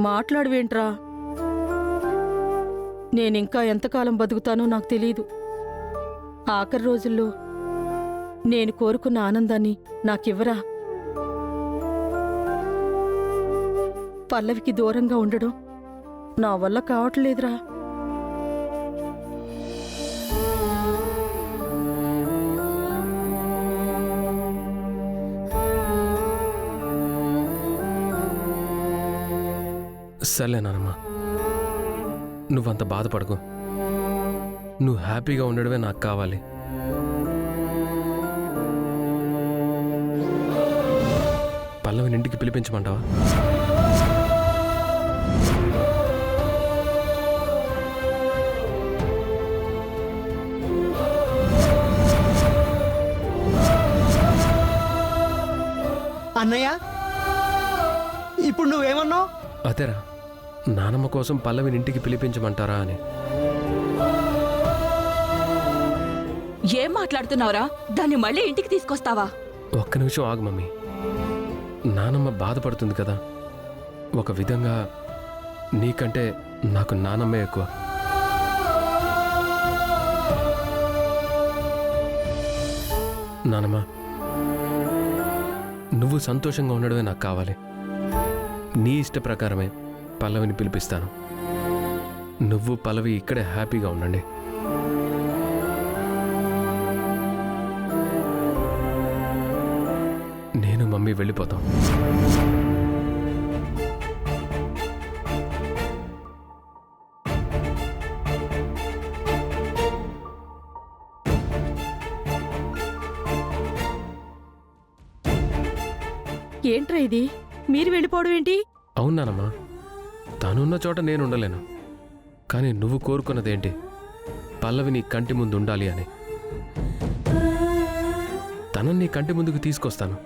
మాట్లాడవేంట్రా? నేనింకా ఎంతకాలం బతుకుతానో నాకు తెలీదు. ఆఖరి రోజుల్లో నేను కోరుకున్న ఆనందాన్ని నాకివ్వరా? పల్లవికి దూరంగా ఉండడం నా వల్ల కావట్లేదురా. సర్లే నానమ్మా, నువ్వంత బాధపడకు. నువ్వు హ్యాపీగా ఉండడమే నాకు కావాలి. పల్లవిని ఇంటికి పిలిపించమంటావా? అన్నయ్య, ఇప్పుడు నువ్వేమన్నావు? అదేరా, నానమ్మ కోసం పల్లవిని ఇంటికి పిలిపించమంటారా అని. ఏం మాట్లాడుతున్నావురా? దాన్ని మళ్ళీ ఇంటికి తీసుకొస్తావా? ఒక్క నిమిషం ఆగు మమ్మీ. నానమ్మ బాధపడుతుంది కదా. ఒక విధంగా నీకంటే నాకు నానమ్మే ఎక్కువ. నానమ్మ, నువ్వు సంతోషంగా ఉండడమే నాకు కావాలి. నీ ఇష్ట ప్రకారమే పల్లవిని పిలిపిస్తాను. నువ్వు పల్లవి ఇక్కడే హ్యాపీగా ఉండండి. నేను మమ్మీ వెళ్ళిపోతాం. ఏంట్రా ఇది? మీరు వెళ్ళిపోవడం ఏంటి? అవునానమ్మా, తనున్న చోట నేను ఉండలేను. కానీ నువ్వు కోరుకున్నదేంటి? పల్లవి నీ కంటి ముందు ఉండాలి అని. తనని నీ కంటి ముందుకు తీసుకొస్తాను.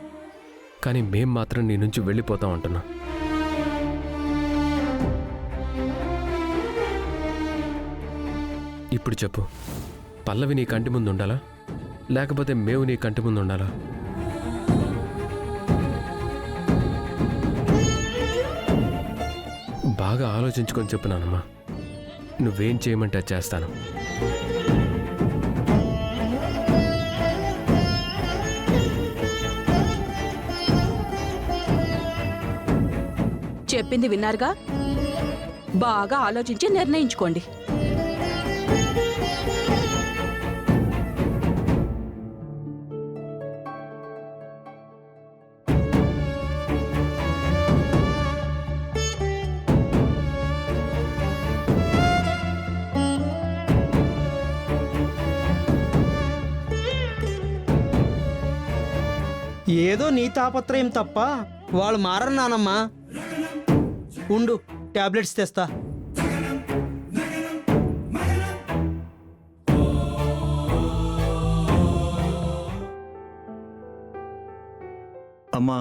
కానీ మేం మాత్రం నీ నుంచి వెళ్ళిపోతాం అంటున్నా. ఇప్పుడు చెప్పు, పల్లవి నీ కంటి ముందు ఉండాలా, లేకపోతే మేము నీ కంటి ముందు ఉండాలా? బాగా ఆలోచించుకొని చెప్పునానమ్మా. నువ్వేం చేయమంటే అది చేస్తాను. చెప్పింది విన్నారుగా? బాగా ఆలోచించి నిర్ణయించుకోండి. ఏదో నీ తాపత్రయం తప్ప వాళ్ళు మారరు నానమ్మా. ఉండు, టాబ్లెట్స్ తెస్తా. అమ్మా,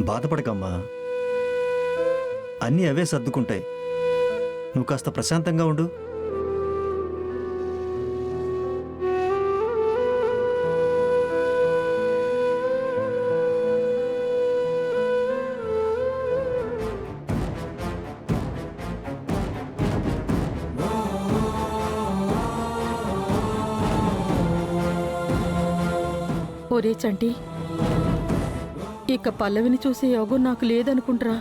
బాధపడకమ్మా. అన్నీ అవే సర్దుకుంటాయి. నువ్వు కాస్త ప్రశాంతంగా ఉండు. ఒరే చంటి, ఇక పల్లవిని చూసే యోగం నాకు లేదనుకుంట్రా.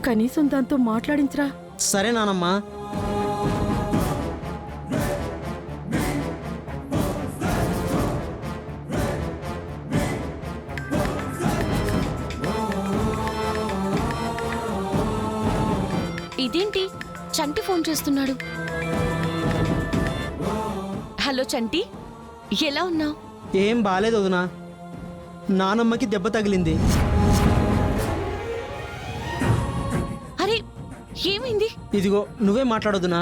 కనీసం దాంతో మాట్లాడించరా. సరే నానమ్మా. ఇదేంటి, చంటి ఫోన్ చేస్తున్నాడు? హలో చంటి, ఎలా ఉన్నావు? ఏం బాలేదు వదినా. నానమ్మకి దెబ్బ తగిలింది. అరే, ఏమైంది? ఇదిగో నువ్వే మాట్లాడొద్దునా.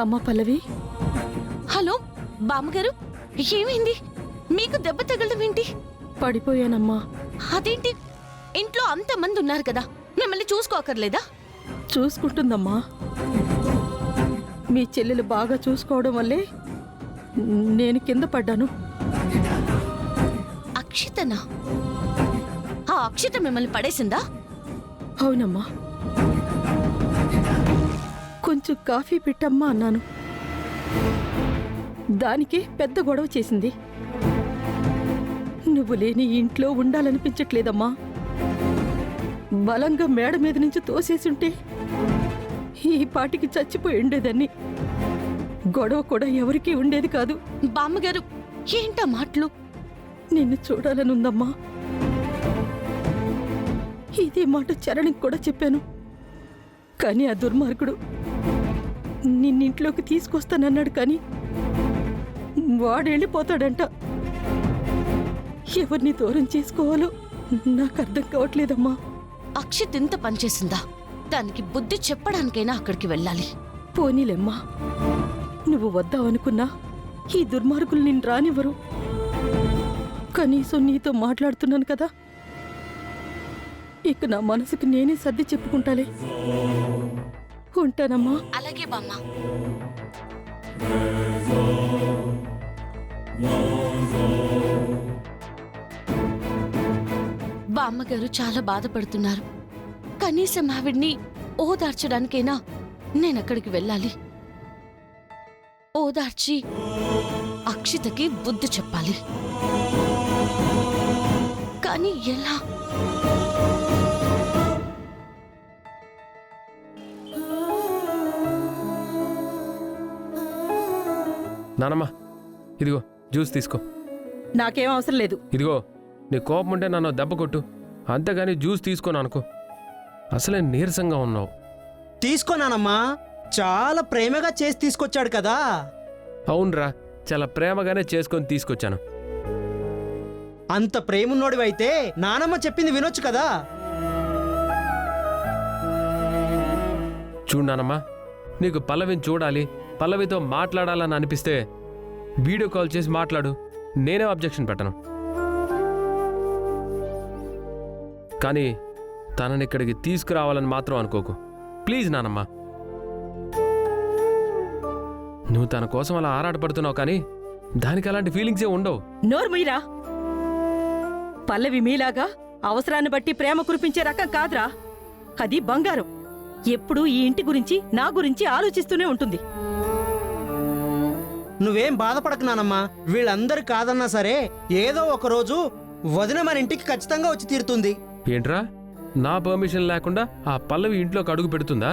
అమ్మ పల్లవి. హలో బామ్మగారు, ఏమైంది? మీకు దెబ్బ తగలడం ఏంటి? పడిపోయానమ్మా. అదేంటి, ఇంట్లో అంతమంది ఉన్నారు కదా, మిమ్మల్ని చూసుకోకర్లేదా? చూసుకుంటుందమ్మా. మీ చెల్లెలు బాగా చూసుకోవడం వల్లే నేను కింద పడ్డాను. అక్షితనా? ఆ అక్షిత మిమ్మల్ని పడేసిందా? అవునమ్మా. కొంచెం కాఫీ పెట్టమ్మా అన్నాను. దానికి పెద్ద గొడవ చేసింది. నువ్వు లేని ఈ ఇంట్లో ఉండాలనిపించట్లేదమ్మా. బలంగా మేడ మీద నుంచి తోసేసుంటే ఈ పాటికి చచ్చిపోయి ఉండేదాన్ని. గొడవ కూడా ఎవరికీ ఉండేది కాదు. బామ్మగారు, ఏంటా మాటలు? నిన్ను చూడాలనుందమ్మా. ఇదే మాట చరణ్కి కూడా చెప్పాను. కానీ ఆ దుర్మార్గుడు నిన్నింట్లోకి తీసుకొస్తానన్నాడు. కానీ వాడెళ్ళిపోతాడంట. ఎవరిని దూరం చేసుకోవాలో నాకు అర్థం కావట్లేదమ్మా. అక్షిత్ ఇంత పనిచేసిందా? దానికి బుద్ధి చెప్పడానికైనా అక్కడికి వెళ్ళాలి. పోనీలేమ్మా, నువ్వు వద్దావనుకున్నా ఈ దుర్మార్గులు నిన్ను రానివ్వరు. కనీసం నీతో మాట్లాడుతున్నాను కదా, ఇక నా మనసుకి నేనే సర్ది చెప్పుకుంటాలే. ఉంటానమ్మా. అలాగే బామ్మ. బామ్మగారు చాలా బాధపడుతున్నారు. కనీసం ఆవిడ్ని ఓదార్చడానికైనా నేనక్కడికి వెళ్ళాలి. ఓదార్చి అక్షితకి బుద్ధి చెప్పాలి. కానీ ఎలా? నానమ్మ, ఇదిగో జ్యూస్ తీసుకో. నాకేం అవసరం లేదు. ఇదిగో, నీ కోపం ఉంటే నన్ను దెబ్బ కొట్టు, అంతేగాని జ్యూస్ తీసుకోను అనుకో. అసలే నీరసంగా ఉన్నావు. తీసుకోనానమ్మా, చాలా ప్రేమగా చేసి తీసుకొచ్చాడు కదా. అవునరా, చాలా ప్రేమగానే చేసుకొని తీసుకొచ్చాను. అంత ప్రేమున్నోడివైతే నానమ్మ చెప్పింది వినొచ్చు కదా. చూడు నానమ్మ, నీకు పల్లవిని చూడాలి, పల్లవితో మాట్లాడాలని అనిపిస్తే వీడియో కాల్ చేసి మాట్లాడు. నేనే అబ్జెక్షన్ పెట్టను. కానీ తనని ఇక్కడికి తీసుకురావాలని మాత్రం అనుకోకు ప్లీజ్ నానమ్మ. నువ్వు తన కోసం అలా ఆరాటపడుతున్నావు, కానీ దానికి అలాంటి ఫీలింగ్సే ఉండవు. నోర్ముయిరా. పల్లవి మీలాగా అవసరాన్ని బట్టి ప్రేమ కురిపించే రకం కాదురా. అది బంగారం. ఎప్పుడూ ఈ ఇంటి గురించి, నా గురించి ఆలోచిస్తూనే ఉంటుంది. నువ్వేం బాధపడకు నానమ్మా. వీళ్ళందరూ కాదన్నా సరే ఏదో ఒక రోజు వదిన మన ఇంటికి ఖచ్చితంగా వచ్చి తీరుతుంది. ఏంట్రా, నా పర్మిషన్ లేకుండా ఆ పల్లవి ఇంట్లోకి అడుగు పెడుతుందా?